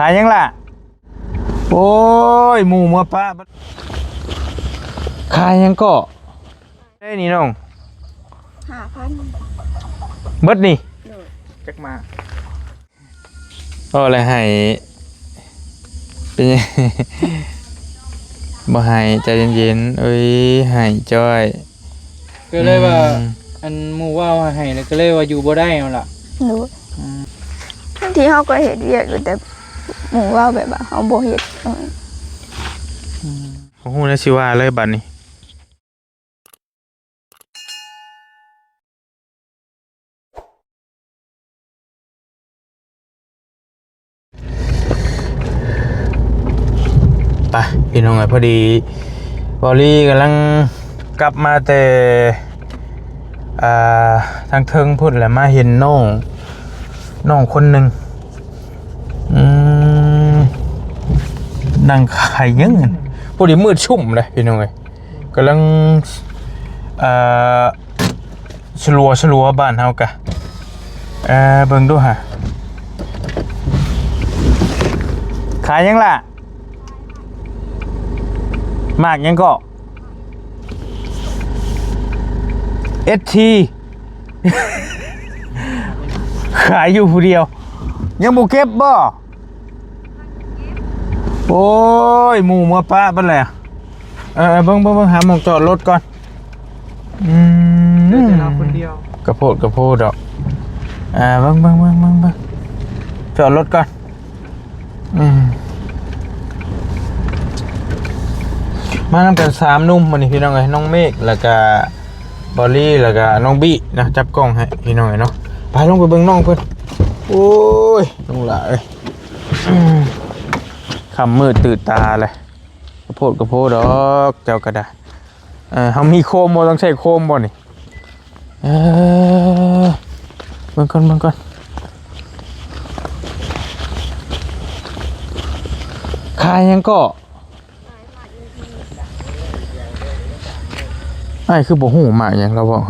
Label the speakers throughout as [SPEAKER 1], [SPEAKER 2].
[SPEAKER 1] ายยังล่ะโอ้ยหมูเมื่อป้าขายยังก็ได้นี่น้อง5,000เบิดนี่จักมาอะไรให้เป็นยังบ่ให้ใจเย็นๆเอ้ยให้จ้อย
[SPEAKER 2] ก็เลยว่าอันหมู่ว่าให้แล้วก็เลยว่าอยู่บ่ได้เอาล่ะ
[SPEAKER 3] รู้บางทีเขาก็เห็นเวียกอยู่แต่หมู่ว่าแบบว่าเขาบ่เห็น
[SPEAKER 1] โอ้โหแล้วสิว่าเลยบัดนี้ไปพี่น้องไงพอดีบอลลี่กำลังกลับมาแต่ทางเทิงพูดแหละมาเห็นน้องคนหนึ่งนั่งขายยังไงพอดีมืดชุ่มเลยพี่น้องไงกำลังชลัวบ้านเฮากะเบิ่งดูฮะขายยังล่ะมากยังก็ST ขายอยู่ผู้เดียวยังบ่เก็บบ่โอ้ยหมูเมื่อป้าเป็นไรเบิ่งหาหมองจอดรถก่อน
[SPEAKER 2] เดี๋ยวเราคนเดียว
[SPEAKER 1] กระโพดดอกเบิ่งจอดรถก่อนมานำกัน3นุ่มมื้อนี้พี่น้องเอ้ยน้องเมฆแล้วก็บอลลี่แล้วก็น้องบี้นะจับกล้องให้พี่น้องเนาะไปลงไปเบิ่งน้องเพิ่นโอ้ยลงละเอ้ยคำมืดตื่นตาเลยกระโพดดอกเจ้ากระดาเฮามีโคมบ่ต้องใช้โคมบ่นี่เบิ่งก่อนขายยังก็ไอ้คือบ่ฮู้มากหยังเราบอก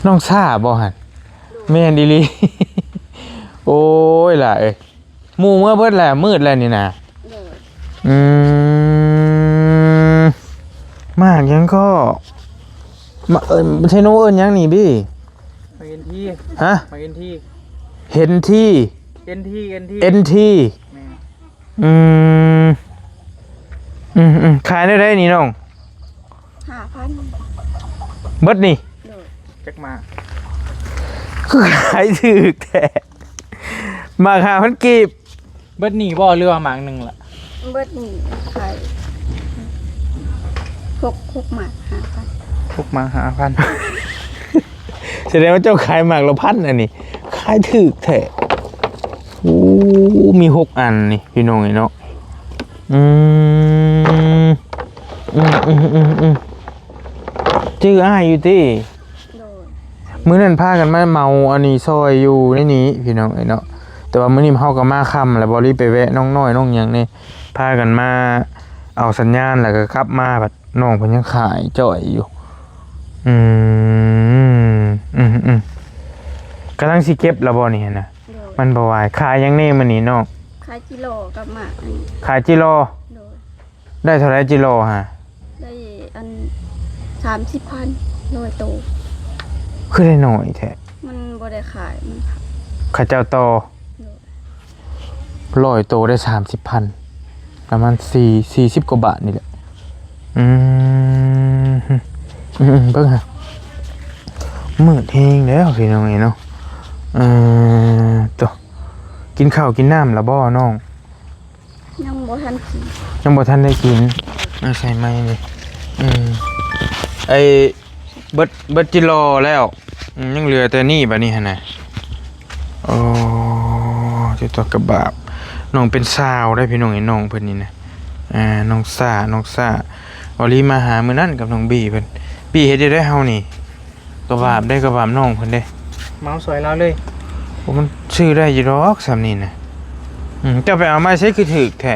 [SPEAKER 1] น้องซ่าบ่หั่นแม่นอีหลีโอ้ยล่ะเอ้ยหมู่เมื่อเบิดแล้วมืดแล้วนี่นะมากยังก็มาใช่โนเอิ้นยังนี่บี้
[SPEAKER 2] มาเห็นที่
[SPEAKER 1] ฮะ
[SPEAKER 2] มาเห็นที่
[SPEAKER 1] เห็นที่เอ็นทีขายได้นี่น้อง
[SPEAKER 3] 5,000
[SPEAKER 1] เบิดนี่
[SPEAKER 2] จักมา
[SPEAKER 1] คือขายถูกแท้มา5,000กีบ
[SPEAKER 2] เบิดนี่บ่เรือหมากนึงล่ะ
[SPEAKER 3] เบิดนี่ขาย6หมาก5,000
[SPEAKER 2] ทุกมา5,000
[SPEAKER 1] แสดงว่าเจ้าขายหมากละพันอันนี้ขายถูกแท้โอ้มี6อันนี่พี่น้องเนาะชื่ออ้ายอยู่ที่มื้อนั้นพากันมาเมาอันนี้ซอยอยู่ในนี้พี่น้องเนาะแต่ว่ามื้อนี้เฮาก็มาค่ำแล้วบ่รีบไปแวะน้องน้อยน้องหยังนี่พากันมาเอาสัญญาณแล้วก็กลับมาบัดน้องเพิ่นยังขายจ่อยอยู่กำลังสิเก็บแล้วบ่นี่นะมันบ่ไหวขายยังแน่มื้อนี้น้อง
[SPEAKER 3] ขายกิโลกับหมาก
[SPEAKER 1] ขายจิโลได้เท่าไหร่จิโลฮะ
[SPEAKER 3] ได้อัน30,000โลโต
[SPEAKER 1] คือได้หน่อยแท้
[SPEAKER 3] มันบ่ได้ขายมัน
[SPEAKER 1] ข้าเจ้าโต100โตได้30,000ประมาณ40กว่าบาทนี่แหละเบิ่งฮะมืดแฮงแล้วพี่น้องเนาะตัวกินข้าวกินน้ำแล้วบ่น้อง
[SPEAKER 3] ยังบ่ทันกิน
[SPEAKER 1] ยังบ่ทันได้กินใส่ไม้นี่ไอ้เบิดจิโลแล้วยังเหลือแต่นี่บัดนี้หั่นน่ะโอ้ที่ตัวกระบาบน้องเป็นสาวได้พี่น้องไอ้น้องเพิ่นนี่นะน้องซ่าออลีมาหามื้อนั้นกับน้องบี้เพิ่นบี้เฮ็ดได้เฮานี่กระบาบได้กระบาบน้องเพิ่นเด้
[SPEAKER 2] เมาสวยแล้วเลย
[SPEAKER 1] มันชื่อได้อยู่ดอกสำนี่นะจะไปเอาไม้ใช้คือถือแท้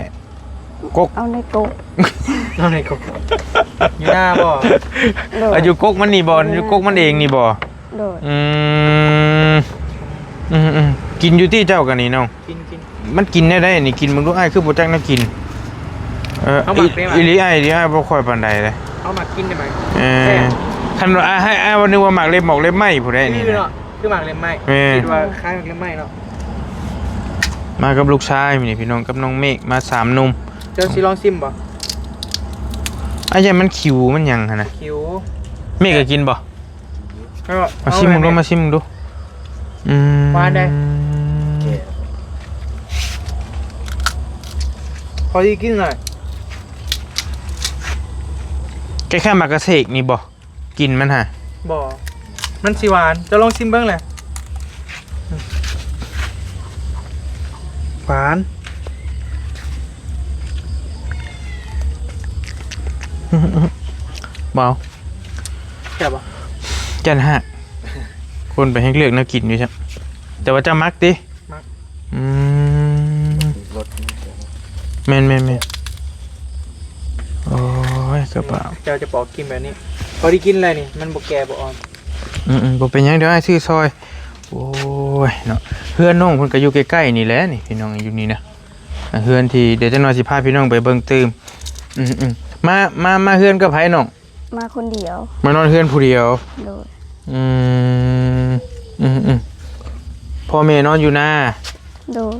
[SPEAKER 1] กก
[SPEAKER 3] เอาในกก
[SPEAKER 2] เอาในกกอยู่หน้าบ่
[SPEAKER 1] อยู่กกมันนี่บ่อยู่กกมันเองนี่บ่
[SPEAKER 3] โดย
[SPEAKER 1] อืมกินอยู่ที่เจ้ากันนี่น้อง
[SPEAKER 2] กิน
[SPEAKER 1] มันกินได้นี่กินมึงรู้อ้ายคือบ่จักน่ากิน
[SPEAKER 2] เอาหมักได้ไหม
[SPEAKER 1] อีหลีอ้ายบ่ค่อยปานใดเลย
[SPEAKER 2] เอามากินได้ไหม
[SPEAKER 1] แซ่บคันว่าอ้ายว่านึกว่าหมากเล็บหมอกเล็บไหม้ผู้ใดนี่
[SPEAKER 2] คือ
[SPEAKER 1] นะ
[SPEAKER 2] เนาะคือหมักเล่มไม้
[SPEAKER 1] แม่
[SPEAKER 2] คิดว่าคล้ายหมักเล่มไม้เนาะ
[SPEAKER 1] มากับลูกชายนี่พี่น้องกับน้องเมฆมา3หนุ่ม
[SPEAKER 2] เจ้าสิลองซิมบ่
[SPEAKER 1] อ้ายมันคิวมันหยังหั่นน่ะ
[SPEAKER 2] คิว
[SPEAKER 1] เมฆก็กินบ่
[SPEAKER 2] ก็
[SPEAKER 1] มาชิมมึงดูมาชิมมึงดู
[SPEAKER 2] หวานได้พอดีกินหน่อย
[SPEAKER 1] แค่หมากกระเสกนี่บ่กินมันฮะ
[SPEAKER 2] บ่มันสิหวานจะลองซิมเบิ่งแหละหวาน
[SPEAKER 1] บ่เอา
[SPEAKER 2] แซ่บบ่
[SPEAKER 1] จันฮะคนไปให้เลือกแนวกินอยู่ใช่แต่ว่าจะมักติแม่นโอ้ยกระเป๋า
[SPEAKER 2] เจ้าจะปอกกินแบบนี้พอดีกินอะไรนี่มันบ่แก่บ่อ่อน
[SPEAKER 1] บ่เป็นหยังเดี๋ยวให้ซื้อซอยโอ้ยเนาะเพื่อนน้องเพิ่นก็อยู่ใกล้ๆนี่แหละนี่พี่น้องอยู่นี่นะเฮือนที่เดี๋ยวจักหน่อยสิพาพี่น้องไปเบิ่งตื่มมาเฮือนกับไผน้อง
[SPEAKER 3] มาคนเดียว
[SPEAKER 1] มานอนเฮือนผู้เดียว
[SPEAKER 3] โดย
[SPEAKER 1] พ่อแม่นอนอยู่หน้า
[SPEAKER 3] โดย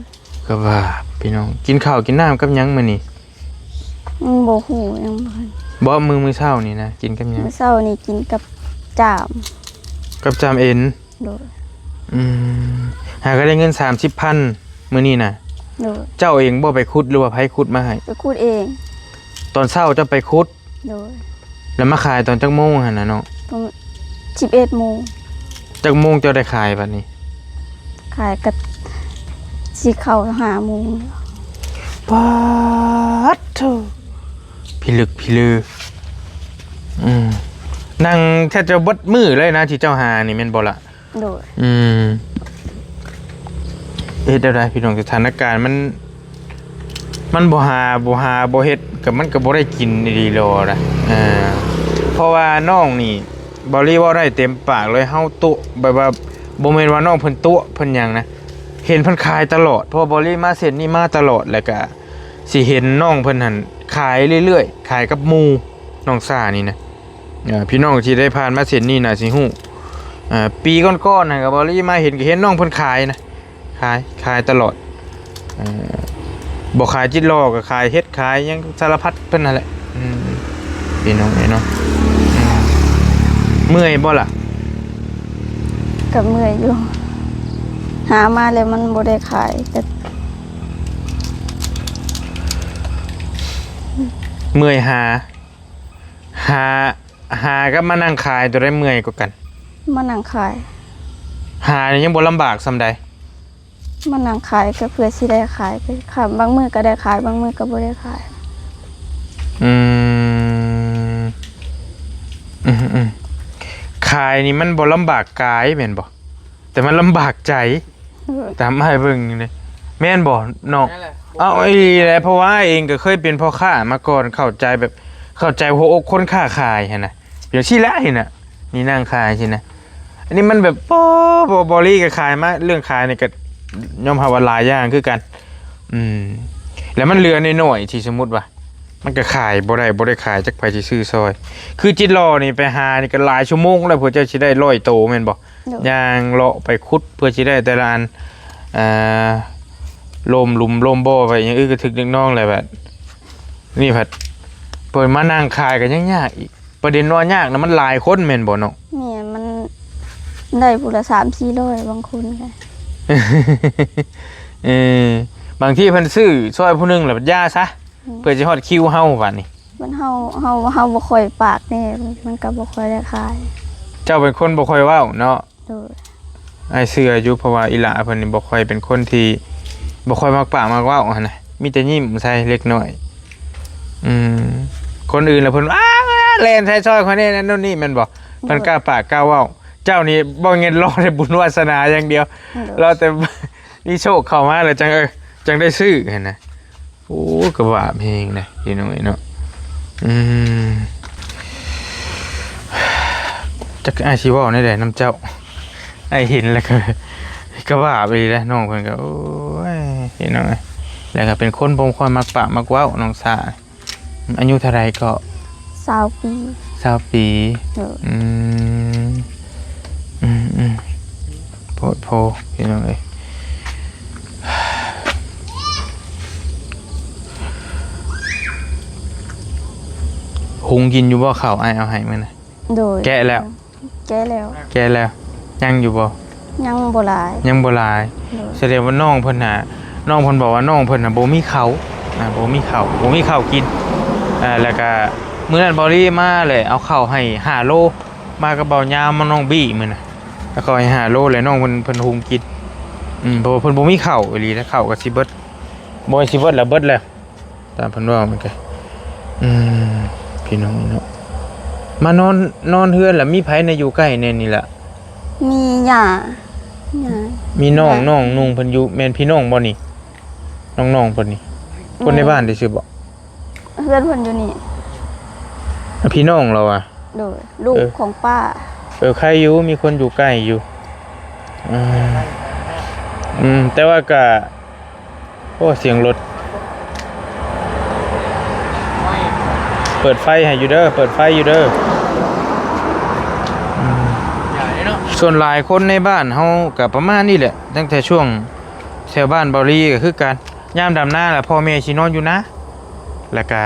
[SPEAKER 1] ก็ว่าพี่น้องกินข้าวกินน้ำกับหยังมื้อนี้
[SPEAKER 3] บ่ฮู้ยังบ่ทัน
[SPEAKER 1] บ่มื้อเช้านี่นะกินกับหยัง
[SPEAKER 3] มื้อเช้านี่กินกับจาม
[SPEAKER 1] กับจามเอ็น
[SPEAKER 3] โดย
[SPEAKER 1] หาก็ได้เงิน 30,000 มื้อนี้น่ะ
[SPEAKER 3] โดย
[SPEAKER 1] เจ้าเองบ่ไปขุดหรือว่าไผขุดมาให้
[SPEAKER 3] ไปคูดเอง
[SPEAKER 1] ตอนเช้าเจ้าไปขุด
[SPEAKER 3] โดย
[SPEAKER 1] แล้วมาขายตอนจักโมงหั่นน่ะเนาะ
[SPEAKER 3] ประมาณ11โมง
[SPEAKER 1] จักโมงเจ้าได้ขายบัดนี้
[SPEAKER 3] ขายกับสิเข้า5โมง
[SPEAKER 1] ป๊าดเถอะพี่ลึกพี่ลือนั่งแทบจะเบดมือเลยนะที่เจ้าหานี่แม่นบ่ล่ะ
[SPEAKER 3] โดย
[SPEAKER 1] เฮ็ดได้พี่น้องสถานการณ์มันบ่หาบ่เฮ็ดกับมันก็บ่ได้กินดีๆโลนะเพราะว่าน้องนี่บ่รีเว้าได้เต็มปากเลยเฮาตุแบบว่าบ่แม่นว่าน้องเพิ่นตุเพิ่นหยังนะเห็นเพิ่นขายตลอดเพราะบ่รีมาเส้นนี้มาตลอดแล้วก็สิเห็นน้องเพิ่นหั่นขายเรื่อยๆขายกับหมู่น้องซ่านี่นะพี่น้องที่ได้ผ่านมาเส้นนี้น่ะสิฮู้ปีก่อนๆน่ะก็บ่รีมาเห็นก็เห็นน้องเพิ่นขายนะขายตลอดบ่ขายจิตรอก็ขายเฮ็ดขายยังสารพัดเพิ่นนั่นแหละพี่น้องเนาะเมื่อยบ่ล่ะ
[SPEAKER 3] ก็เมื่อยอยู่ หามาแล้วมันบ่ได้ขายก็
[SPEAKER 1] เมื่อยหาก็มานั่งขายตัวได้เมื่อยกว่ากัน
[SPEAKER 3] มานั่งขาย
[SPEAKER 1] หานี่ยังบ่ลำบากส่ำใด
[SPEAKER 3] มานั่งขายก็เพื่อสิได้ขายไปค่ะบางมื้อก็ได้ขายบางมื้อก็บ่ได้ขาย
[SPEAKER 1] ขายนี่มันบ่ลำบากกายแม่นบ่แต่มันลำบากใจตามให้เบิ่งนี่เลยแม่นบ่น้อง
[SPEAKER 2] นั่นแหละ
[SPEAKER 1] เอาไอ้แหละเพราะว่าเองก็เคยเป็นพ่อค้ามาก่อนเข้าใจหัวอกคนค้าขายหั่นน่ะอย่างซี่แหละนี่น่ะนี่นั่งขายสินะอันนี้มันแบบบ่ลี่ก็ขายมาเรื่องขายนี่ก็ยอมรับว่าหลายอย่างคือกันแล้วมันเหลือน้อยๆที่สมมุติว่ามันก็ขายบ่ได้ขายจักไผสิซื้อซอยคือจิตรอนี่ไปหานี่ก็หลายชั่วโมงแล้วเพื่อจะสิได้100โตแม่นบ่ย่างเลาะไปขุดเพื่อสิได้แต่ละอันลมหลุมลมบ่ไปอย่างอื่นก็ถึกนึกน้องเลยแบบนี่ผัดเปิดมานั่งขายกันยังยากอีกประเด็นว่ายากนะมันหลายคนแม่นบ่เนาะ
[SPEAKER 3] นี่มันได้ผู้ละ3-400บางคนก็
[SPEAKER 1] บางที่เพิ่นซื้อซอยผู้หนึงแล้วบัดย่าซะเพื่อสิฮอดคิวเฮาบัดนี้
[SPEAKER 3] มันเฮาบ่ค่อยปากแน่มันก็บ่ค่อยได้ขาย
[SPEAKER 1] เจ้าเป็นคนบ่ค่อยเว้าเนาะ
[SPEAKER 3] โดย
[SPEAKER 1] ไอ้เสื้ออยู่เพราะว่าอีหลาเพิ่นนี่บ่ค่อยเป็นคนที่บ่ค่อยมักปากมักเว้าหั่นน่ะมีแต่ยิ้มใส่เล็กน้อยคนอื่นแล้วเพิ่นแล่นใส่ซอยคนนี้นั่นโน่นนี่แม่นบ่เพิ่นกล้าปากกล้าเว้าเจ้านี่บ่เงินรอได้บุญวาสนาอย่างเดียวรอแต่นี่โชคเข้ามาแล้วจังได้ซื้อหั่นน่ะโอ้ก็บาปแฮงนะพี่น้องเนาะจักอาชีวะได้น้ำเจ้า ไอ้เห็นแล้วก็ว่าไปแล้วน้องเพิ่นก็โอ้ยพี่น้องเอ้ยแล้วก็เป็นคนบ่ค่อยมักปะมักเว้าน้องสาอายุเท่าไหร่ก็
[SPEAKER 3] 20 ปี
[SPEAKER 1] 20 ปี
[SPEAKER 3] โดย
[SPEAKER 1] อืมโพดโพพี่น้องเอ้ยหุงกินอยู่บ่ข้าวอ้ายเอาให้มื้อน่ะ
[SPEAKER 3] โดย
[SPEAKER 1] แกะแล้ว
[SPEAKER 3] แกะแล้ว
[SPEAKER 1] แกแล้วยังอยู่บ่
[SPEAKER 3] ยังบ่หลาย
[SPEAKER 1] ยังบ่หลาย
[SPEAKER 3] โดย
[SPEAKER 1] แสดงว่าน้องเพิ่นน่ะน้องเพิ่นบอกว่าน้องเพิ่นน่ะบ่มีข้าวบ่มีข้าวกินแล้วก็มื้อนั้นบอรี่มาเลยเอาข้าวให้5โลมากับเบายามมาน้องบี้มื้อน่ะแล้วก็ให้5โลเลยน้องเพิ่นหุงกินเพราะว่าเพิ่นบ่มีข้าวอีหลีแล้วข้าวก็สิเบิดบ่สิเบิดแล้วเบิดแล้วตามเพิ่นว่ามันก็พี่น้องเนาะมานอนเฮือนแล้วมีไผในอยู่ใกล้แน่นี่ล่ะ
[SPEAKER 3] มีหญ้า
[SPEAKER 1] มีน้องนุ่งเพิ่นอยู่แม่นพี่น้องบ่นี่น้องเพิ่นนี่คนในบ้านได้ซื่อบ่
[SPEAKER 3] เพื่อนเพิ่นอยู่นี่
[SPEAKER 1] พี่น้องเราอ่ะ
[SPEAKER 3] โดยลูกของป้า
[SPEAKER 1] ใครอยู่มีคนอยู่ใกล้อยู่แต่ว่าก็โอ้เสียงรถเปิดไฟให้อยู่เด้อเปิดไฟอยู่เด้อส่วนหลายคนในบ้านเฮาก็ประมาณนี้แหละตั้งแต่ช่วงแถวบ้านเบาลีก็คือกันยามดำหน้าแล้วพ่อแม่สินอนอยู่นะแล้วก็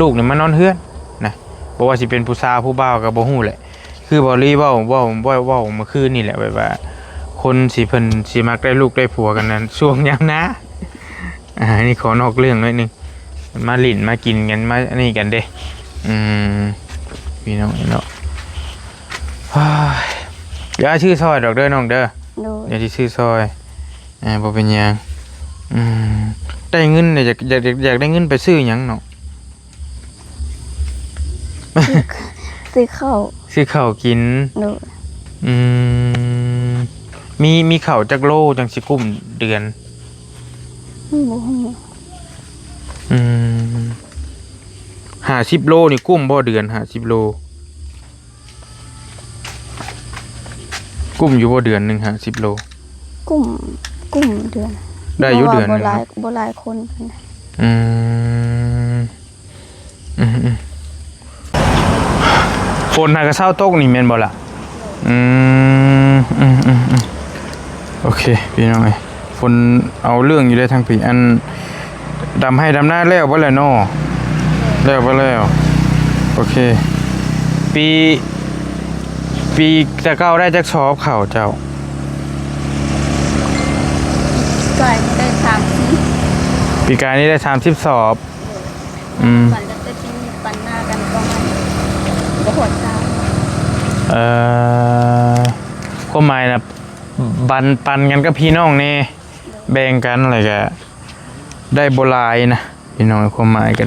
[SPEAKER 1] ลูกนี่มานอนเฮือนนะบ่ว่าสิเป็นผู้สาวผู้บ่าวก็บ่ฮู้แหละคือเบาลีเว้าเมื่อคืนนี่แหละแบบว่าคนสิเพิ่นสิมักได้ลูกได้ผัวกันนั้นช่วงยามนะนี่ขอนอกเรื่องหน่อยนึงมาลิ้นมากินกันมาอันนี้กันเด้พี่น้องเนาะอย่าชื่อซอยดอกเด้อน้องเด้อ
[SPEAKER 3] โดย
[SPEAKER 1] อย่าที่ชื่อซอยบ่เป็นหยังได้เงินเนี่ยอยากได้เงินไปซื้อหยังเนาะ
[SPEAKER 3] ซื้อข้าว
[SPEAKER 1] ซื้อข้าวกิน
[SPEAKER 3] โดย
[SPEAKER 1] มีข้าวจักโลจังสิกุ้มเดือน
[SPEAKER 3] บ่ฮู้
[SPEAKER 1] 50 โลนี่กุ้มบ่เดือน50 โลกุ้มอยู่บ่เดือนหนึง50 โล
[SPEAKER 3] กลุ่มเดือน
[SPEAKER 1] ได้อยู่เดือนหนึง
[SPEAKER 3] บ่หลายคนปานใด
[SPEAKER 1] ฝนน่ะก็เช้าตกนี่แม่นบ่ล่ะโอเคพี่น้องเอ้ยฝนเอาเรื่องอยู่ได้ทางพี่อันดำให้ดำหน้าแล้วบ่แล้วเนาะแล้วบ่แล้วโอเคปีจะเก้าได้จักชอบข้าวเจ้า
[SPEAKER 3] ก็ได้30
[SPEAKER 1] ปีกายนี้ได้30สอบ
[SPEAKER 3] ปันจะเป็นปันหน้ากันก็มันบ่หดตาม
[SPEAKER 1] ความหมายนะปันกันกับพี่น้องนี่แบ่งกันอะไรก็ได้โบรายนะพี่น้องความหมายก็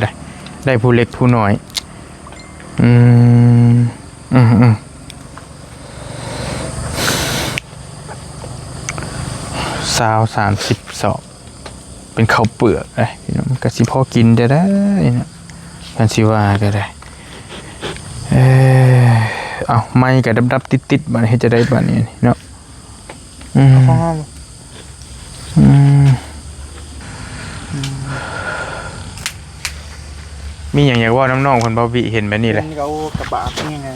[SPEAKER 1] ได้ผู้เล็กผู้น้อย30สอบเป็นข้าวเปลือกเลยพี่น้องก็สิพอกินได้นะกันสิว่าก็ได้เอาไม่กับดับติดๆมันให้จะได้บ้านนี้เนาะมีอย่างอยากว่าน้องๆคนเบาบีเห็นแบบนี้เลย
[SPEAKER 2] เขากระบะเป็นยังไง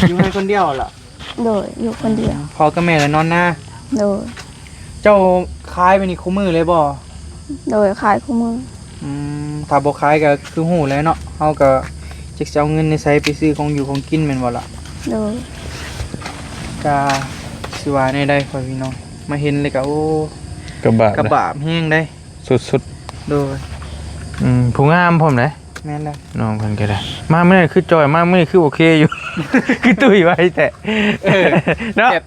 [SPEAKER 2] อยู่ให้คนเดียวล่ะ
[SPEAKER 3] โดยอยู่คนเดียว
[SPEAKER 2] พอกับแม่ก็นอนหน้า
[SPEAKER 3] โดย
[SPEAKER 2] เจ้าคล้ายไปนี่คู่มือเลยบ่
[SPEAKER 3] โดยขายคู่มือ
[SPEAKER 2] ถ้าบ่คล้ายก็คือหูแล้วเนาะเฮาก็จะเอาเงินในไสไปซื้อของอยู่ของกินแม่นบ่ล่ะ
[SPEAKER 3] โดย
[SPEAKER 2] ก็สิว่าในได้พ่อพี่น้องมาเห็นเลยก็โอ้
[SPEAKER 1] กระบะ
[SPEAKER 2] กระบะแห้งได้
[SPEAKER 1] สุด
[SPEAKER 2] โดย
[SPEAKER 1] ๆผู้งามผมเลย
[SPEAKER 2] แม่นแล้ว
[SPEAKER 1] น้องเพิ่นก็ได้มาเมื่อไหร่คือจอยมาเมื่อไหร่คือโอเคอยู่ คือตุ้ยไว้แต่เนาะ
[SPEAKER 2] แบบ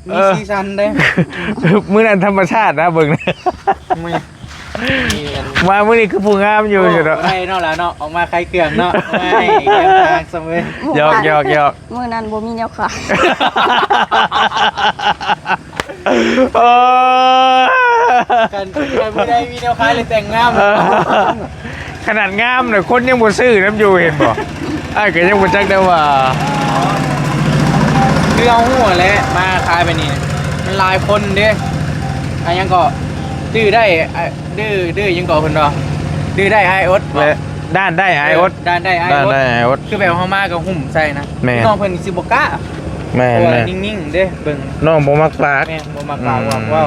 [SPEAKER 2] มีซีซันได้
[SPEAKER 1] มื้อนั้นธรรมชาตินะเบิ่งนะ
[SPEAKER 2] ไม่มีอัน
[SPEAKER 1] มามื้อนี้คือผู้งามอยู่เนาะ
[SPEAKER 2] ไม่เนาะแล้วเนาะออกมาคล้ายเกลืองเนาะไม่เกลืองทางเสมอ
[SPEAKER 1] หยอก
[SPEAKER 3] มื้อนั้นบ่มีแนวขาย
[SPEAKER 1] โอ้
[SPEAKER 2] กันไม่ได้มีแนวคล้ายเลยแต่งงาม
[SPEAKER 1] ขนาดงามน่ะคนยังบ่ซื้อน้ำอยู่เห็นบ่อ้ายก็ยังบ่จักได้ว่า
[SPEAKER 2] คือเอาหัวแหละมาขายไปนี่มันหลายคนเด้อันยังก็ดื้อได้ดื้อยังก็เพิ่นดอกดื้อได้ไออด
[SPEAKER 1] และด้านได้ไออด
[SPEAKER 2] ด้านได้ไอ
[SPEAKER 1] ด้าน
[SPEAKER 2] อด
[SPEAKER 1] ได้ไออด
[SPEAKER 2] คือแบบเฮามาก็หุ่มใส่นะ
[SPEAKER 1] แม่น
[SPEAKER 2] น้องเพิ่นสิบ่กล้า
[SPEAKER 1] แม่
[SPEAKER 2] เพราะว่า
[SPEAKER 1] แม่
[SPEAKER 2] นิ่งๆเด้เบิ่ง
[SPEAKER 1] น้องบ่มักปาก
[SPEAKER 2] แม่บ่มากล่าวว่า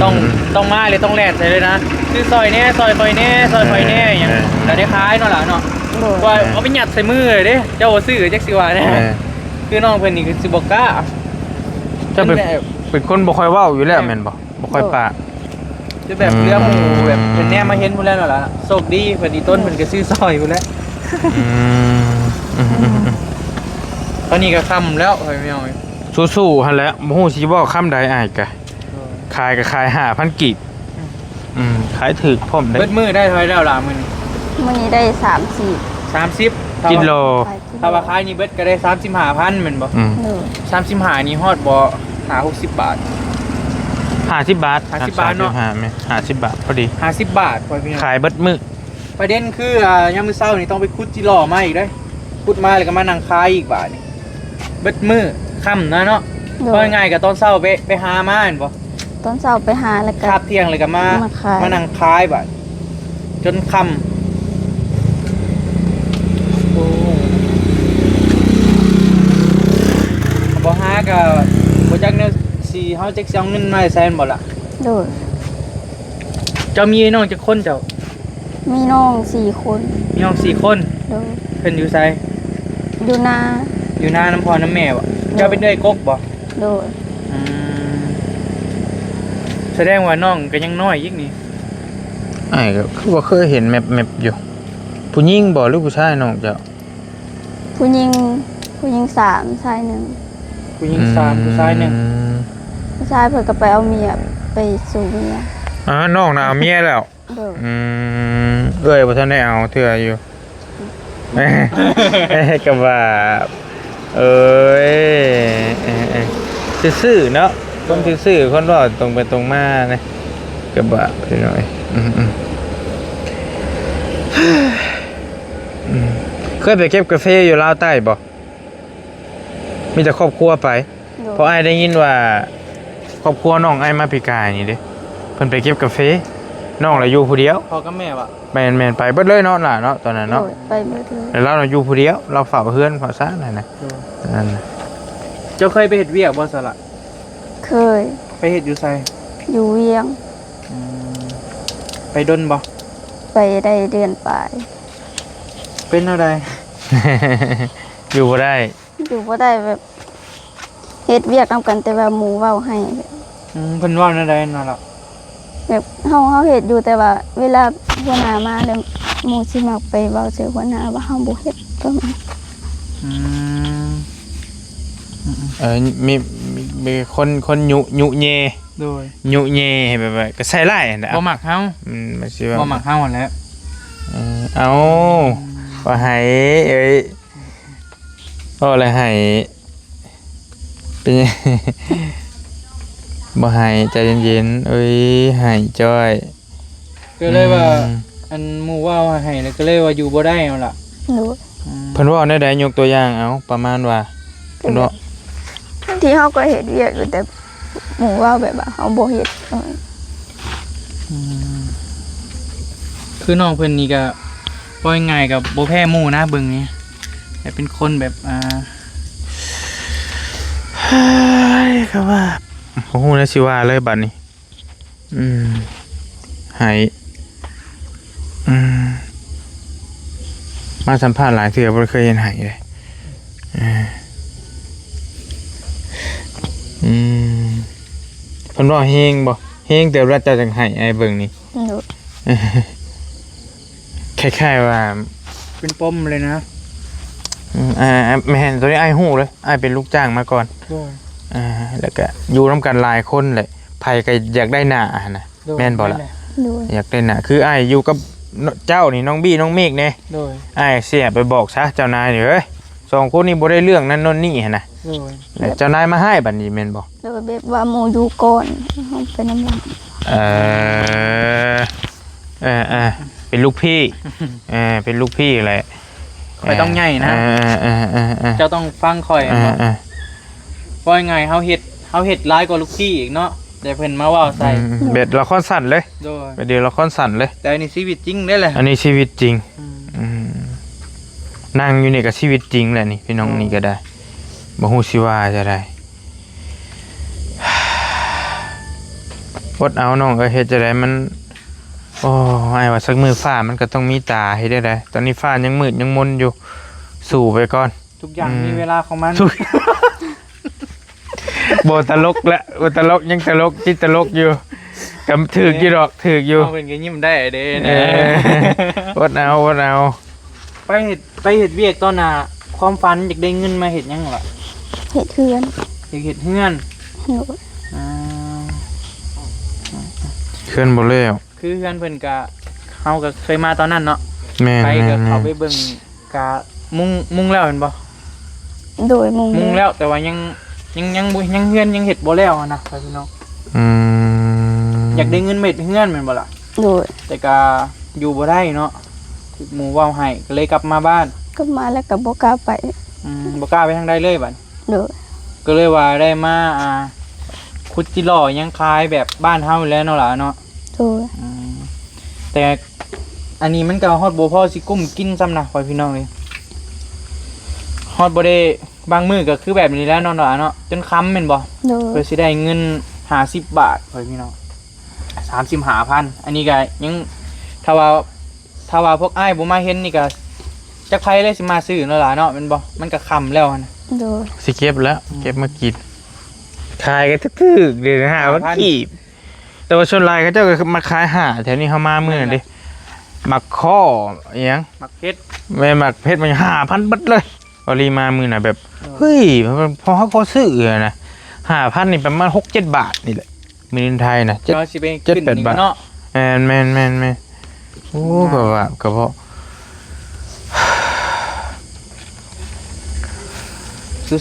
[SPEAKER 2] ต้องมาเลยต้องแลดใส่เลยนะคือซอยแน่ซอยคอยแน่ซอยคอยแน่อย่างแล้วได้ขายเนาะล่ะเนาะ
[SPEAKER 3] โดย
[SPEAKER 2] ว่าเอาไปหยัดใส่มือเลยเด้เจ้าบ่ซื้อจักสิว่าแน่
[SPEAKER 1] เออ
[SPEAKER 2] คือน้องเพิ่นนี่คือสิบ่กล้า
[SPEAKER 1] จะเป็นคนบ่ค่อยเว้าอยู่แล้วแม่นบ่ค่อยปาก
[SPEAKER 2] คือแบบเรื่องหมู่แบบเพิ่นแน่มาเห็นพุ่นแล้วเนาะล่ะโชคดีเพิ่นอีต้นเพิ่นก็ซื้อซอยพุ่นแล้ว
[SPEAKER 1] อืม
[SPEAKER 2] ตอนนี้ก็ค่ำแล้วเฮ้ยไม่เอา
[SPEAKER 1] สู้ๆหั่นแหละบ่ฮู้สิเว้าคำใดอ้ายกะขายก็ขาย5,000กีบขายถูกพร้อมได้
[SPEAKER 2] เบิดมือได้เท่าไหร่แล้วล่ะมื้อนี้
[SPEAKER 3] มื้อนี้ได้3-4
[SPEAKER 2] 30
[SPEAKER 1] กิโล
[SPEAKER 2] ถ้าว่าขายนี่เบิดก็ได้ 35,000แม่นบ่
[SPEAKER 3] โดย
[SPEAKER 2] 35นี่ฮอดบ่60 บาท
[SPEAKER 1] 50 บาท
[SPEAKER 2] 50 บาทเนาะ
[SPEAKER 1] แม่50 บาทพอดี
[SPEAKER 2] 50 บาทพ่อพี่น้อง
[SPEAKER 1] ขายเบิดมื้อ
[SPEAKER 2] ประเด็นคือยามมื้อเช้านี่ต้องไปขุดจิหล่อมาอีกเด้อขุดมาแล้วก็มานั่งขายอีกบาทนี่เบิดมื้อค่ำนะเนาะ
[SPEAKER 3] โด
[SPEAKER 2] ก็
[SPEAKER 3] ย
[SPEAKER 2] ง่ายๆก็ตอนเช้าไปหามาเห็นบ่
[SPEAKER 3] ตอนเช้าไปหาแล้วก็
[SPEAKER 2] คาบเที่ยงเลยก็มา
[SPEAKER 3] มาขาย
[SPEAKER 2] มานั่งขายบาทจนค่ำโอ้บ่หาก็บ่จักแนวสิเฮาจักสิเอาเงินมาให้แซนบ่ล่ะ
[SPEAKER 3] โดย
[SPEAKER 2] เจ้ามีน้องจักคนเจ้า
[SPEAKER 3] มีน้อง4คน
[SPEAKER 2] มีน้อง4คน
[SPEAKER 3] โดย
[SPEAKER 2] เพิ่นอยู่ไส
[SPEAKER 3] อยู่นา
[SPEAKER 2] อยู่หน้าน้ำพ่อน้ำแม่บ่เจ้าเป็นเอ้ยกกบ่
[SPEAKER 3] โดย
[SPEAKER 2] อืมแสดงว่าน้องก็ยังน้อยอีกนี่
[SPEAKER 1] อ้ายก็คือว่าเคยเห็นแมปอยู่ ผู้หญิงบ่หรือผู้ชายน้องเจ้า
[SPEAKER 3] ผู้หญิง3ชาย1
[SPEAKER 2] ผู้หญิง3ผู้ชาย1
[SPEAKER 3] ผู้ชายเพิ่นก็ไปเอาเมียไปสู่เมีย
[SPEAKER 1] น้องน่ะเอาเมียแล้ว
[SPEAKER 3] โดย
[SPEAKER 1] เอ้ยบ่ทันได้เอาเทื่ออยู่ ก็ว่าเอ้ยซื่อๆเนาะคนซื่อๆคนว่าตรงไปตรงมานะก็บ่าไปหน่อยเคยไปเก็บกาแฟอยู่ลาวใต้บ่มีแต่ครอบครัวไป
[SPEAKER 3] โดย
[SPEAKER 1] เพราะอ้ายได้ยินว่าครอบครัวน้องอ้ายมาปีกายนี่เด้เพิ่นไปเก็บกาแฟน้องละอยู่ผู้เดียว
[SPEAKER 2] พ่อกับแม่ว่ะ
[SPEAKER 1] แม่นไปเบิดเลยเนาะล่ะเนาะตอนนั้น
[SPEAKER 3] โด
[SPEAKER 1] เนาะ
[SPEAKER 3] ยไปหมดเลย
[SPEAKER 1] แล้วเราอยู่ผู้เดียวเราเฝ้าเฮือนเฝ้าซ่านนั่นน่ะนั่นน่ะ
[SPEAKER 2] เจ้าเคยไปเฮ็ดเวียกบ่ซะล่ะ
[SPEAKER 3] เคย
[SPEAKER 2] ไปเฮ็ดอยู่ไส
[SPEAKER 3] อยู่เวียง
[SPEAKER 2] ไปดนบ่
[SPEAKER 3] ไปได้เดือนปลาย
[SPEAKER 2] เป็นอะไร
[SPEAKER 1] อยู่บ่ได้
[SPEAKER 3] อยู่บ่ได้แบบเฮ็ดเวียกนำกันแต่ว่าหมู่เว้าให้
[SPEAKER 2] เพิ่นว่าอะไรนั่นล่ะ
[SPEAKER 3] แบบเฮาเฮ็ดอยู่แต่ว่า เวลาหัวหน้ามาแล้วหมู่สิมักไปเว้าใส่หัวหน้าว่าเฮาบ่เฮ็ดประมาณ
[SPEAKER 2] อืม
[SPEAKER 1] มีคนยุเย
[SPEAKER 2] โดย
[SPEAKER 1] ยุเยแบบว่าก็ใส่ไล่นั่นแหละ
[SPEAKER 2] บ่มักเฮา
[SPEAKER 1] มันสิว่า
[SPEAKER 2] บ่มักเฮาหั่นแหละ
[SPEAKER 1] เอาว่าให้เอ้ยบ่อะไรให้เป็นไง บ่ให้ใจเย็นๆเอ้ยให้จ้อย
[SPEAKER 2] ก็เลยว่าอันหมู่ว่าให้แล้วก็เลยว่าอยู่บ่ได้เอาล่ะ
[SPEAKER 3] โดย
[SPEAKER 1] เพิ่นว่าแนวใดยกตัวอย่างเอาประมาณว่าเพิ่นว่า
[SPEAKER 3] บางทีเฮาก็เฮ็ดเวียกอยู่แต่หมู่เว้าแบบว่าเฮาบ่เฮ็ด
[SPEAKER 2] คือน้องเพิ่นนี่ก็บ่ง่ายกับบ่แพ้หมู่นะเบิ่งนี่แต่เป็นคนแบบ
[SPEAKER 1] เฮ้ยก็ว่าโอ้โหนะสิว่าเลยบัดนี้หายมาสัมภาษณ์หลายเทื่อบ่เคยเห็นหายเลยเพิ่นว่าเฮงบ่เฮงแต่ว่าจะจังหายไอ้เบิ่งนี่
[SPEAKER 3] โดย
[SPEAKER 1] คล้ายๆว่า
[SPEAKER 2] เป็นปมเลยนะ
[SPEAKER 1] แม่นตัวนี้ไอ้ฮู้เลยไอ้เป็นลูกจ้างมาก่อนแล้วก็อยู่ร่วมกันหลายคนเลยไผก็อยากได้หน้านะแม่นบ่ล่ะ
[SPEAKER 3] โดย
[SPEAKER 1] อยากได้หน้าคือไอ้อยู่กับเจ้านี่น้องบี้น้องเมฆแน่
[SPEAKER 2] โดย
[SPEAKER 1] ไอ้เสียไปบอกซะเจ้านายนี่เอ้ยสองคนนี้บ่ได้เรื่องนั้นโน่นนี่หั่นน่ะ
[SPEAKER 2] โดย
[SPEAKER 1] แล้วเจ้านายมาให้บัดนี้แม่นบ่
[SPEAKER 3] โดยแบบว่าหมู่อยู่ก่อนเฮาไปนำหลัง
[SPEAKER 1] เป็นลูกพี่เป็นลูกพี่แหละ
[SPEAKER 2] ข่อยต้องใหญ่นะเจ้าต้องฟังข่อย ว่าไงเฮาเฮ็ดร้ายกว่าลูกพี่อีกเนาะแต่เพิ่นมาเว้าใส่
[SPEAKER 1] เบ็ดละครสั่นเลย
[SPEAKER 2] โดย
[SPEAKER 1] ไปเดียวละครสั่นเลย
[SPEAKER 2] แต่อันนี้ชีวิตจริงได้แหละ
[SPEAKER 1] อันนี้ชีวิตจริง
[SPEAKER 2] อืม
[SPEAKER 1] อืมนั่งอยู่นี่กับชีวิตจริงแหละนี่พี่น้องนี่ก็ได้บ่ฮู้สิว่าจะได้ อดเอาน้องเฮ็ดจะได้มันโอ้ไอ้ว่าสักมือฟ้ามันก็ต้องมีตาให้ได้ตอนนี้ฟ้ายังมืดยังมนอยู่สู่ไปก่อน
[SPEAKER 2] ทุกอย่างมีเวลาของมัน
[SPEAKER 1] บ่ตลกละบ่ตลกยังตลกจิตตลกอยู่ก็ถูกอยู่ดอกถูกอยู่
[SPEAKER 2] เอาเป็นก็ยิ้มได้เด้
[SPEAKER 1] เอ
[SPEAKER 2] นะ
[SPEAKER 1] ออดเอา
[SPEAKER 2] ไปเฮ็ดเวียกตอนน่ะความฝันอยากได้เงินมาเฮ็ดหยังล่ะ
[SPEAKER 3] เฮ็ดเฮือน
[SPEAKER 2] อยากเฮ็ดเฮือน
[SPEAKER 3] โดย
[SPEAKER 2] อ่า
[SPEAKER 1] เคลื่อนบ่แล้ว
[SPEAKER 2] คือเฮือนเพิ่นก็เฮาก็เคยมาตอนนั้นเนาะ
[SPEAKER 1] แม่น
[SPEAKER 2] ไปก็เข้าไป
[SPEAKER 1] ๆ
[SPEAKER 2] เบิ่งกะมุงแล้วเห็นบ่
[SPEAKER 3] โดยมุง
[SPEAKER 2] มุงแล้วแต่ว่ายังบ่ยังเฮือนยังเฮ็ดบ่แล้วอะนะพี่น้อง
[SPEAKER 1] อืม
[SPEAKER 2] อยากได้เงินเม็ดเฮือนแม่นบ่ล่ะ
[SPEAKER 3] โดย
[SPEAKER 2] แต่ก็อยู่บ่ได้เนาะถูกหมู่เว้าให้ก็เลยกลับมาบ้าน
[SPEAKER 3] ก็มาแล้วก็บ่กล้าไป
[SPEAKER 2] บ่กล้าไปทางใดเลยบัด
[SPEAKER 3] โดย
[SPEAKER 2] ก็เลยว่าได้มาขุดจิหล่อยังคล้ายแบบบ้านเฮาอยู่แล้วเนาะล่ะเนาะ
[SPEAKER 3] โดย
[SPEAKER 2] แต่อันนี้มันก็ฮอดบ่พอสิกุ้มกินซ้ำนะพ่อพี่น้องเลยฮอดบ่ได้บางมื้อก็คือแบบนี้แล้วเนาะล่ะเนาะจนค้ำแม่นบ่
[SPEAKER 3] โดย
[SPEAKER 2] เพื่อสิได้เงิน50 บาทพ่อพี่น้อง35,000อันนี้ก็ยังถ้าว่าพวกอ้ายบ่มาเห็นนี่ก็จักไผเลยสิมาซื้อเนาะล่ะเนาะแม่นบ่มันก็ค่ำแล้วนะ
[SPEAKER 3] โดย
[SPEAKER 1] สิเก็บแล้ว เก็บมากินขายก็ถึกๆเดี๋ยวหาว่ากีบแต่ว่าชนลายเขาเจ้าก็มาขายหาแถวนี้เฮามามื้อนั่นดิหมักข้ออีหยัง
[SPEAKER 2] มักเฮ็ด
[SPEAKER 1] แม่หมักเพชรมัน5,000บัดเลยพอรีมามื้อน่ะแบบเฮ้ยพอเขาพอซื้ออะนะ 5,000นี่ประมาณ 6-7 บาทนี่แหละมีในไทยนะ
[SPEAKER 2] ก็สิไปขึ้นนี่เนาะ
[SPEAKER 1] แม่นโอ้ก็ว่าก็เพราะ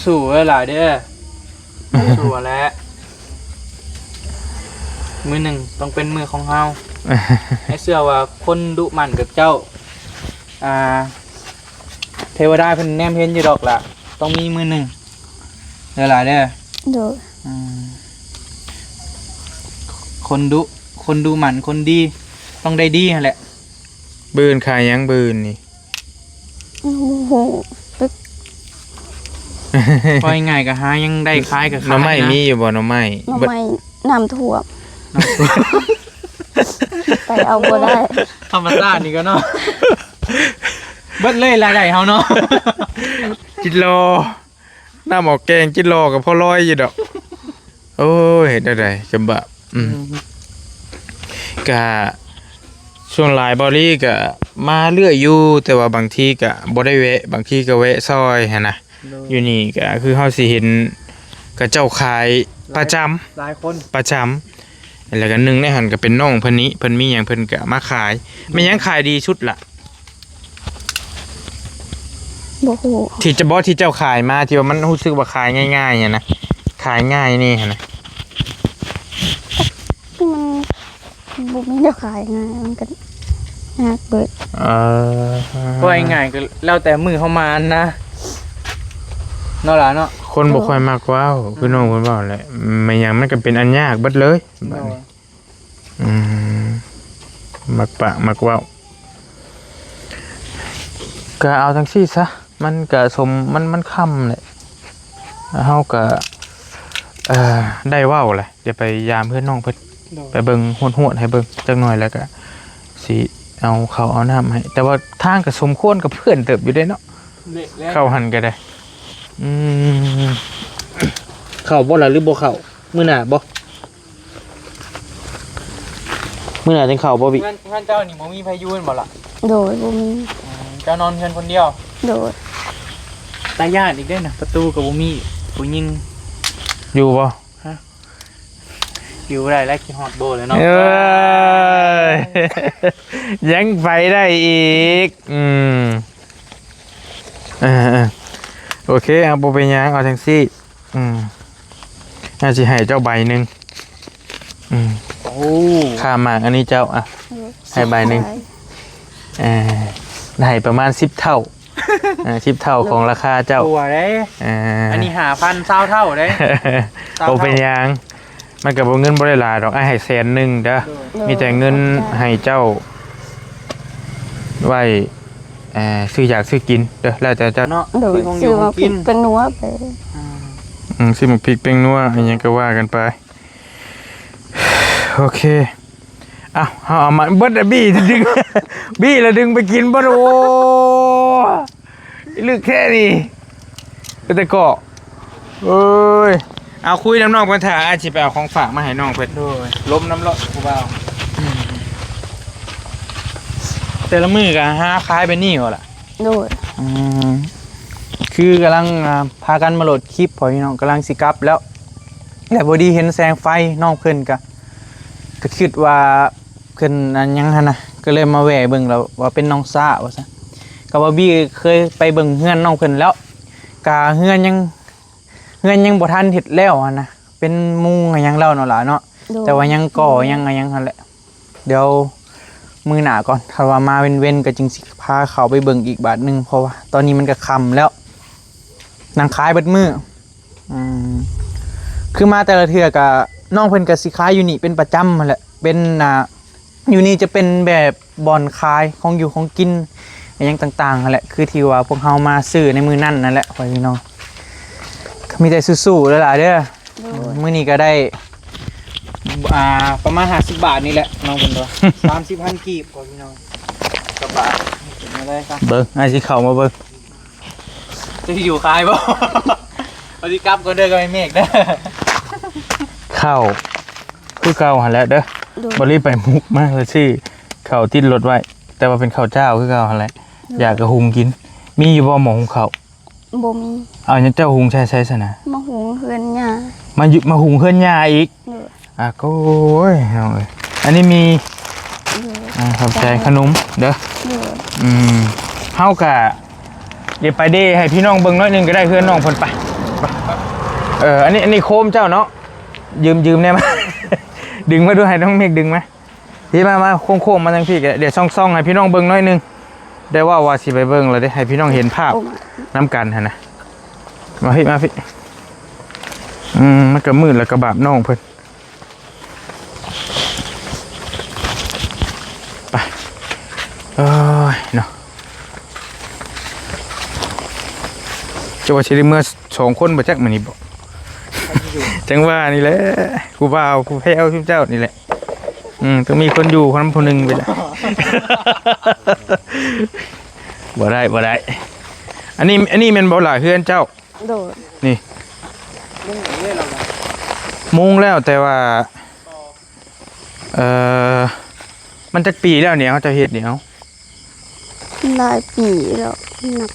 [SPEAKER 2] สู้ๆเอ้ยหลายเด้อสู้ๆแล้วมือหนึ่งต้องเป็นมือของเฮา ให้เชื่อว่าคนดุหมั่นกับเจ้าเทวดาเพิ่นแนมเห็นอยู่ดอกล่ะต้องมีมือหนึ่งเด้อหลายเด้อ
[SPEAKER 3] โดย
[SPEAKER 2] อืมคนดุหมั่นคนดีต้องได้ดีนั่นแหละ
[SPEAKER 1] บืนขายหยังบืนนี่
[SPEAKER 3] โอ้โห
[SPEAKER 2] พอง่ายๆก็หายังได้คล้ายกับ
[SPEAKER 1] หน่อไม้มีอยู่บ่หน่อไม้
[SPEAKER 3] หน่อไม้น้ำท่วมไปเอาบ่ได้
[SPEAKER 2] ธรรมชาตินี่ก็เนาะ เบิดเลยรายได้เฮาเนาะ
[SPEAKER 1] จิโลน้ำหมอกแกงจิโลกับพ่อร้อยอยู่ดอกโอ้ยเฮ็ดได้กะบะกะช่วงหลายบอรี่กะมาเรื่อยอยู่แต่ว่าบางทีกะบ่ได้แวะบางทีก็แวะซอยหั่นน่ะอยู่นี่ก็คือเฮาสิเห็นกระเจ้าขายประจำ
[SPEAKER 2] หลายคน
[SPEAKER 1] ประจำแล้วก็หนึ่งในหันก็เป็นน้องเพิ่นนี้เพิ่นมีหยังเพิ่นก็มาขายไม่ยังขายดีชุดล่ะ
[SPEAKER 3] บ่ฮู้
[SPEAKER 1] ที่จะบอกที่เจ้าขายมาที่ว่ามันรู้สึกว่าขายง่ายๆเนี่ยนะขายง่ายนี่หั่นนะ
[SPEAKER 3] มันบ่มีเดี๋ยวขายไงมันก็ยากเบิด
[SPEAKER 2] ก็ง่ายๆก็แล้วแต่มือเฮามานะเนาะล่ะเนาะ
[SPEAKER 1] คนบ่ค่อยมักว้าวคือน้องเพิ่นบอกแหละไม่หยังมันก็เป็นอันยากเบิดเลยบัดนี้มักปะมักว้าวก็เอาจังซี่ซะมันก็สมมันค่ำแหละเฮาก็ได้ว้าวแหละเดี๋ยวไปยามเพื่อนน้องเพิ่นไปเบิ่งหวดๆให้เบิ่งจักหน่อยแล้วก็สิเอาข้าวเอาน้ำให้แต่ว่าทางก็สมควรกับเพื่อนเติบอยู่ได้เนาะเข้าหันก็ได้เข้าบ่ล่ะหรือบ่เข้ามื้อหน้าบ่มื้อหน้าจังเข้าบ่บิ
[SPEAKER 2] เพื่อนเจ้านี่บ่มีพายุนบ่ล่ะ
[SPEAKER 3] โดยบ่มี
[SPEAKER 2] เจ้านอนเพื่อนคนเดียว
[SPEAKER 3] โดย
[SPEAKER 2] ตาญาติอีกได้น่ะประตูก็บ่มีผู้หญิง
[SPEAKER 1] อยู่บ่
[SPEAKER 2] อยู่ได้แล้วคิดฮอดโบเลยเนาะ
[SPEAKER 1] เอ้ยยังไปได้อีกโอเคเอาบ่เป็นหยังเอาจังซี่น่าสิให้เจ้าใบหนึง
[SPEAKER 2] โอ้
[SPEAKER 1] ค่ามากอันนี้เจ้าอ่ะ ให้ใบหนึ่ง ได้ประมาณ10 เท่า 10 เท่าของราคาเจ้า
[SPEAKER 2] ตัวเด้ อันนี้5,000 20เท่าเด้
[SPEAKER 1] บ่เป็นหยังมันก็บ่เงินบ่ได้หลายดอกอ้ายให้100,000เด้อมีแต่เงินให้เจ้าไว้ซื้ออยากซื้อกินเด้อแล้วแต่เจ้า
[SPEAKER 2] เนาะ
[SPEAKER 3] โดย
[SPEAKER 2] ของอ
[SPEAKER 3] ซื้
[SPEAKER 2] ยู่
[SPEAKER 3] อ
[SPEAKER 2] ข
[SPEAKER 3] มา
[SPEAKER 2] อง
[SPEAKER 3] ผิ
[SPEAKER 2] กิ
[SPEAKER 3] ด
[SPEAKER 2] น
[SPEAKER 3] เป็นนัวไป
[SPEAKER 1] ซื้อหมกพริกแป้งนัวอันยังก็ว่ากันไปโอเคเอามาเบิดอะบี้ดึง บี้แล้วดึงไปกินบ่โอ้ลึกแค่นี้แต่ก็เอ้ยเอาคุยน้ำน้องเพิ่นถ่าอาสิไปเอาของฝากมาให้น้องเพิ่น
[SPEAKER 2] โดย
[SPEAKER 1] ล้มน้ำร้อนผู้บ่าวแต่ละมือก็หาขายไปนี่เหรอล่ะ
[SPEAKER 3] โดย
[SPEAKER 2] คือกำลังพากันมาโหลดคลิปพอพี่น้องกำลังสิกลับแล้วพอดีเห็นแสงไฟน้องเพิ่นก็คิดว่าเพิ่นอันยังหั่นนะก็เลยมาแหวะเบิ่งแล้วว่าเป็นน้องซ่าว่าซะก็ว่าบี้เคยไปเบิ่งเฮือนน้องเพิ่นแล้วกะเฮือนยังบ่ทันเฮ็ดแล้วหั่นนะเป็นมุงอะไรยังแล้วเนาะล่ะเนาะ
[SPEAKER 3] โดย
[SPEAKER 2] แต่ว่ายังก่อยังอะไรยังหั่นแหละเดี๋ยวมือหน้าก่อนถ้าว่ามาเว้นๆก็จึงสิพาเขาไปเบิ่งอีกบาทนึงเพราะว่าตอนนี้มันก็ค่ำแล้วนางขายเบิดมือคือมาแต่ละเทื่อก็น้องเพิ่นก็สิขายอยู่นี่เป็นประจำหั่นแหละเป็นอยู่นี่จะเป็นแบบบ่อนขายของอยู่ของกินอะไรยังต่างๆนั่นแหละคือที่ว่าพวกเฮามาซื้อในมือนั่นนั่นแหละพี่น้องก็มีแต่สู้ๆแล้วล่ะเด้อมื้อนี้ก็ได้ประมาณ50 บาทนี่แหละน้องเพิ่นตัว 30,000 กีบกว่าพี่น้องกระบะเห็นอะไรครับ
[SPEAKER 1] เบิ่งไอ้สิเข้ามาเบิ่ง
[SPEAKER 2] จะอยู่ขายบ่ เอาสิกลับก็เด้อก็ไม่เมฆเด้อ
[SPEAKER 1] เข้าคือเก่าหั่นแหละเด้อ
[SPEAKER 3] โดย
[SPEAKER 1] บ่รีบไปมุกมากเลยสิข้าวติดรถไว้ แต่ว่าเป็นข้าวเจ้าคือเก่าหั่นแหละอยากกระหุงกิน มีอยู่บ่หม้อหุงข้าว
[SPEAKER 3] บ่มี
[SPEAKER 1] เอาเนี่ยเจ้าหุงใช้ซะนะ
[SPEAKER 3] มาหุงเฮือนหญ้า
[SPEAKER 1] มาหุงเฮือนย่าอีก
[SPEAKER 3] โดย
[SPEAKER 1] ก็โอ้ยเอาเอ้ยอันนี้มี
[SPEAKER 3] โดย
[SPEAKER 1] ขอบใจขนมเด้อ
[SPEAKER 3] โดย
[SPEAKER 1] เฮากะเดี๋ยวไปเด้ให้พี่น้องเบิ่งน้อยหนึงก็ได้เพื่อนน้องเพิ่นไปอันนี้โคมเจ้าเนาะยืมได้มั้ย ดึงมาด้วยให้น้องเมฆดึงมั้ยพี่มาโค้งๆมาทางพี่ก็เดี๋ยวซ่องๆให้พี่น้องเบิ่งน้อยหนึงได้ว่าสิไปเบิ่งแล้วเด้ให้พี่น้องเห็นภาพ
[SPEAKER 3] โอ้มา
[SPEAKER 1] น้ำกันหั่นนะมาพี่มันก็มืดแล้วก็บาปน้องเพิ่นไปเนาะจะว่าสิได้เมื่อ2 คนบ่จักมื้อนี้บ่ จังว่านี่แหละกูบ่าวกูแพ้เอาชุบเจ้านี่แหละต้องมีคนอยู่คนนั้นคนหนึงไปแหละ บ่ได้อันนี้แม่นบ่ล่ะเฮือนเจ้า
[SPEAKER 3] โดย
[SPEAKER 1] นี่
[SPEAKER 2] มึงเล่นเราล่ะ
[SPEAKER 1] มุงแล้วแต่ว่ามันจักปีแล้วเนี่ยเขาจะเฮ็ดเนี่ยเอา
[SPEAKER 3] หลายปีแล้วนับ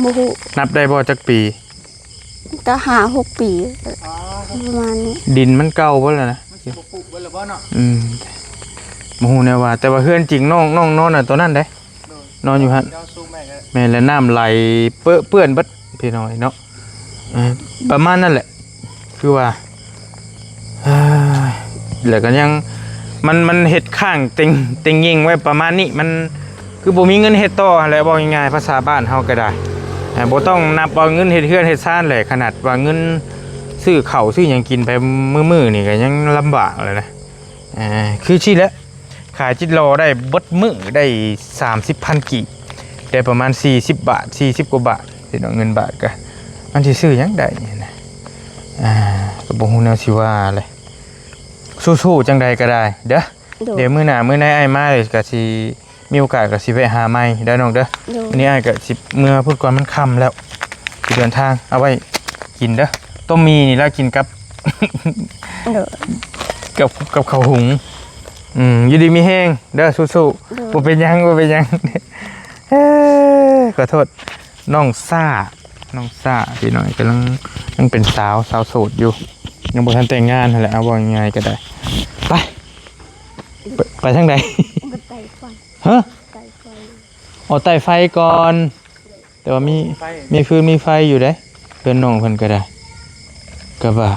[SPEAKER 3] บ่ฮู้
[SPEAKER 1] นับได้บ่จักปี
[SPEAKER 3] ก็5-6 ปีประมาณนี้
[SPEAKER 1] ดินมันเก่าบ่แล้วนะ
[SPEAKER 2] มันสิบ่ปลูกไว้แล้วบ่เนาะ
[SPEAKER 1] บ่ฮู้แน่ว่าแต่ว่าเฮือนจริงน้องนอนน่ะตัวนั้นเด้นอนอยู่หั่น
[SPEAKER 2] เจ้าสู้แม่ก็
[SPEAKER 1] แม่นแล้วน้ำไหลเปื้อนเบิดพี่น้อยเนาะประมาณนั่นแหละคือว่าแล้วก็ยังมันเฮ็ดข้างเต็งยิงไว้ประมาณนี้มันคือบ่มีเงินเฮ็ดต่อหั่นแหละบอกง่ายๆภาษาบ้านเฮาก็ได้บ่ต้องนับเอาเงินเฮ็ดเฮือนเฮ็ดซ่านแหละขนาดว่าเงินซื้อข้าวซื้อหยังกินไปมื้อๆนี่ก็ยังลำบากเลยนะคือสิแหละขายจิตรอได้เบิดมื้อได้ 30,000 กีบได้ประมาณ40 บาท40 กว่าบาทพี่น้องเงินบาทก็มันสิซื้อหยังได้นี่นะก็บ่ฮู้แนวสิว่าเลยสู้ๆจังใดก็ได้เด้อ
[SPEAKER 3] โดย
[SPEAKER 1] เดี๋ยวมื้อหน้ามื้อไหนอ้ายมาเลยก็สิมีโอกาสก็สิไปหาใหม่เด้อน้องเด้อ
[SPEAKER 3] โดย
[SPEAKER 1] วันนี้อ้ายก็สิเมื่อพูดก่อนมันค่ำแล้วสิเดินทางเอาไว้กินเด้อต้มมีนี่แล้วกินกับ
[SPEAKER 3] โดย
[SPEAKER 1] กับข้าวหุงอยู่ดีมีแห้งเด้อสู้ๆบ่เป็นหยัง ขอโทษน้องซ่าพี่น้อยกำลังยังเป็นสาวโสดอยู่ยังบ่ทันแต่งงานนั่นแหละเอาว่ายังไงก็ได้ไปทางใด
[SPEAKER 3] ก็ไต่ไฟ
[SPEAKER 1] ฮะ
[SPEAKER 3] ไต่ไฟ
[SPEAKER 1] เอาไต่ไฟก่อน แต่ว่ามีฟืนมีไฟอยู่เด้เพิ่นน้องเพิ่นก็ได้ก็ว่า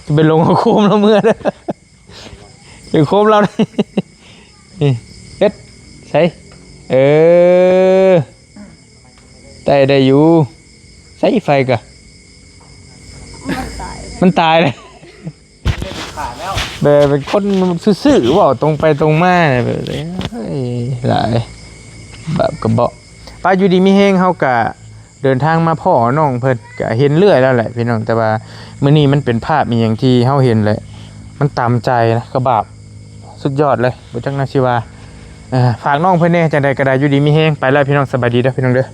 [SPEAKER 1] จะเป็นลงโคมแล้วเมื่อเด้อ ถึงโคมเราได้นี่เอ็ดใช่ได้อยู่ใช้ไฟกะมันตายเลย
[SPEAKER 2] ขาดแล้ว
[SPEAKER 1] แบบเป็นคนซื่อๆว่าตรงไปตรงมาเนี่ยแบบนี้เฮ้ยหลายแบบกระเบาะป้าอยู่ดีมีแห้งเฮากะเดินทางมาพ่อน้องเพิ่นกะเห็นเรื่อยแล้วแหละพี่น้องแต่ว่ามื้อนี้มันเป็นภาพมีอย่างที่เฮาเห็นเลยมันตามใจนะกระบาบสุดยอดเลยบ่จักนาชิว่าฝากน้องเพิ่นแน่จังใดก็ได้อยู่ดีมีแห้งไปแล้วพี่น้องสบายดีเด้อพี่น้องเด้อ